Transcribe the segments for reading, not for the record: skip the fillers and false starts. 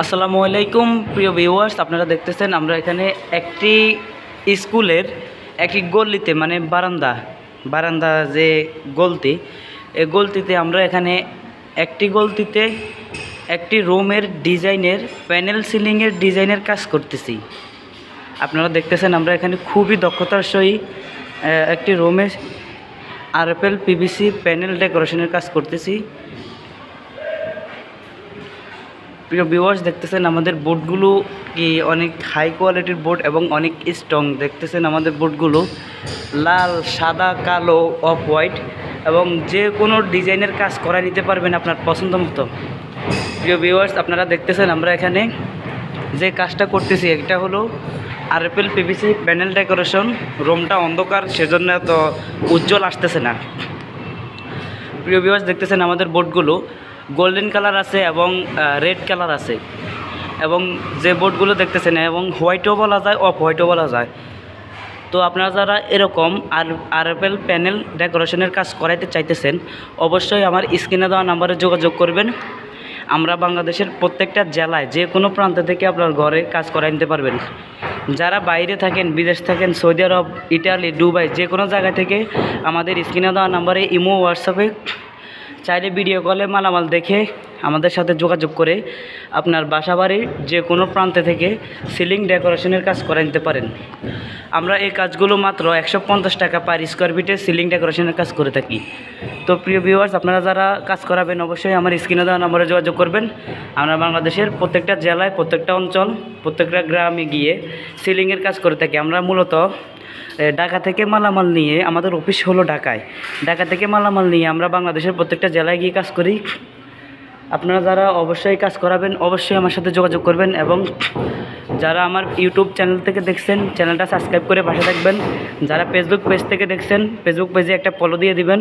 আসসালামু আলাইকুম প্রিয় ভিউয়ার্স, আপনারা দেখতেছেন আমরা এখানে একটি স্কুলের একটি গলিতে মানে বারান্দা যে গলতি, এই গলতিতে আমরা এখানে একটি গলতিতে একটি রুমের ডিজাইনের প্যানেল সিলিংয়ের ডিজাইনের কাজ করতেছি। আপনারা দেখতেছেন আমরা এখানে খুবই দক্ষতার সহিত একটি রুমের আরএফএল পিভিসি প্যানেল ডেকোরেশনের কাজ করতেছি। প্রিয় ভিউয়ার্স, দেখতেছেন আমাদের বোর্ডগুলো কি অনেক হাই কোয়ালিটির বোর্ড এবং অনেক স্ট্রং। দেখতেছেন আমাদের বোর্ডগুলো লাল, সাদা, কালো, অফ হোয়াইট এবং যে কোনো ডিজাইনের কাজ করা নিতে পারবেন আপনার পছন্দ মতো। প্রিয় ভিউয়ার্স, আপনারা দেখতেছেন আমরা এখানে যে কাজটা করতেছি এটা হলো আরএফএল পিভিসি প্যানেল ডেকোরেশন। রুমটা অন্ধকার, সেজন্য এত উজ্জ্বল আসতেছে না। প্রিয় ভিউয়ার্স, দেখতেছেন আমাদের বোর্ডগুলো গোল্ডেন কালার আছে এবং রেড কালার আছে, এবং যে বোর্ডগুলো দেখতেছেন এবং হোয়াইটও বলা যায়, অফ হোয়াইটও বলা যায়। তো আপনারা যারা এরকম আরএফএল প্যানেল ডেকোরেশনের কাজ করাইতে চাইতেছেন, অবশ্যই আমার স্ক্রিনে দেওয়া নাম্বারে যোগাযোগ করবেন। আমরা বাংলাদেশের প্রত্যেকটা জেলায় যে কোনো প্রান্ত থেকে আপনার ঘরে কাজ করাই নিতে পারবেন। যারা বাইরে থাকেন, বিদেশ থাকেন, সৌদি আরব, ইটালি, দুবাই, যে কোনো জায়গা থেকে আমাদের স্ক্রিনে দেওয়া নাম্বারে ইমো, হোয়াটসঅ্যাপে চাইলে ভিডিও কলে মালামাল দেখে আমাদের সাথে যোগাযোগ করে আপনার বাসাবাড়ির যে কোনো প্রান্তে থেকে সিলিং ডেকোরেশনের কাজ করে নিতে পারেন। আমরা এই কাজগুলো মাত্র 150 টাকা পার স্কোয়ার ফিটে সিলিং ডেকোরেশনের কাজ করে থাকি। তো প্রিয় ভিউয়ার্স, আপনারা যারা কাজ করাবেন অবশ্যই আমার স্ক্রিনে দেওয়া নম্বরে যোগাযোগ করবেন। আমরা বাংলাদেশের প্রত্যেকটা জেলায়, প্রত্যেকটা অঞ্চল, প্রত্যেকটা গ্রামে গিয়ে সিলিংয়ের কাজ করে থাকি। আমরা মূলত ঢাকা থেকে মালামাল নিয়ে, আমাদের অফিস হলো ঢাকায়, ঢাকা থেকে মালামাল নিয়ে আমরা বাংলাদেশের প্রত্যেকটা জেলায় গিয়ে কাজ করি। আপনারা যারা অবশ্যই কাজ করাবেন অবশ্যই আমার সাথে যোগাযোগ করবেন, এবং যারা আমার ইউটিউব চ্যানেল থেকে দেখছেন চ্যানেলটা সাবস্ক্রাইব করে পাশে থাকবেন। যারা ফেসবুক পেজ থেকে দেখছেন ফেসবুক পেজে একটা ফলো দিয়ে দিবেন।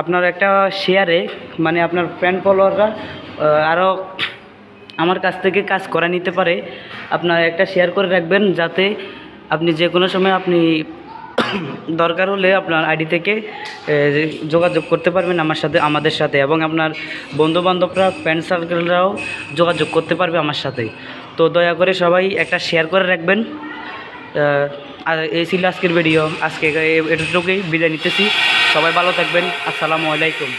আপনার একটা শেয়ারে মানে আপনার ফ্রেন্ড ফলোয়াররা আরও আমার কাছ থেকে কাজ করা নিতে পারে। আপনার একটা শেয়ার করে রাখবেন, যাতে আপনি যে কোনো সময় আপনি দরকার হলে আপনার আইডি থেকে যোগাযোগ করতে পারবেন আমাদের সাথে, এবং আপনার বন্ধুবান্ধবরা, ফ্রেন্ড সার্কেলরাও যোগাযোগ করতে পারবে আমার সাথে। তো দয়া করে সবাই একটা শেয়ার করে রাখবেন। আর এই ছিল আজকের ভিডিও। আজকে এটুকুই বিদায় নিতেছি। সবাই ভালো থাকবেন। আসসালামু আলাইকুম।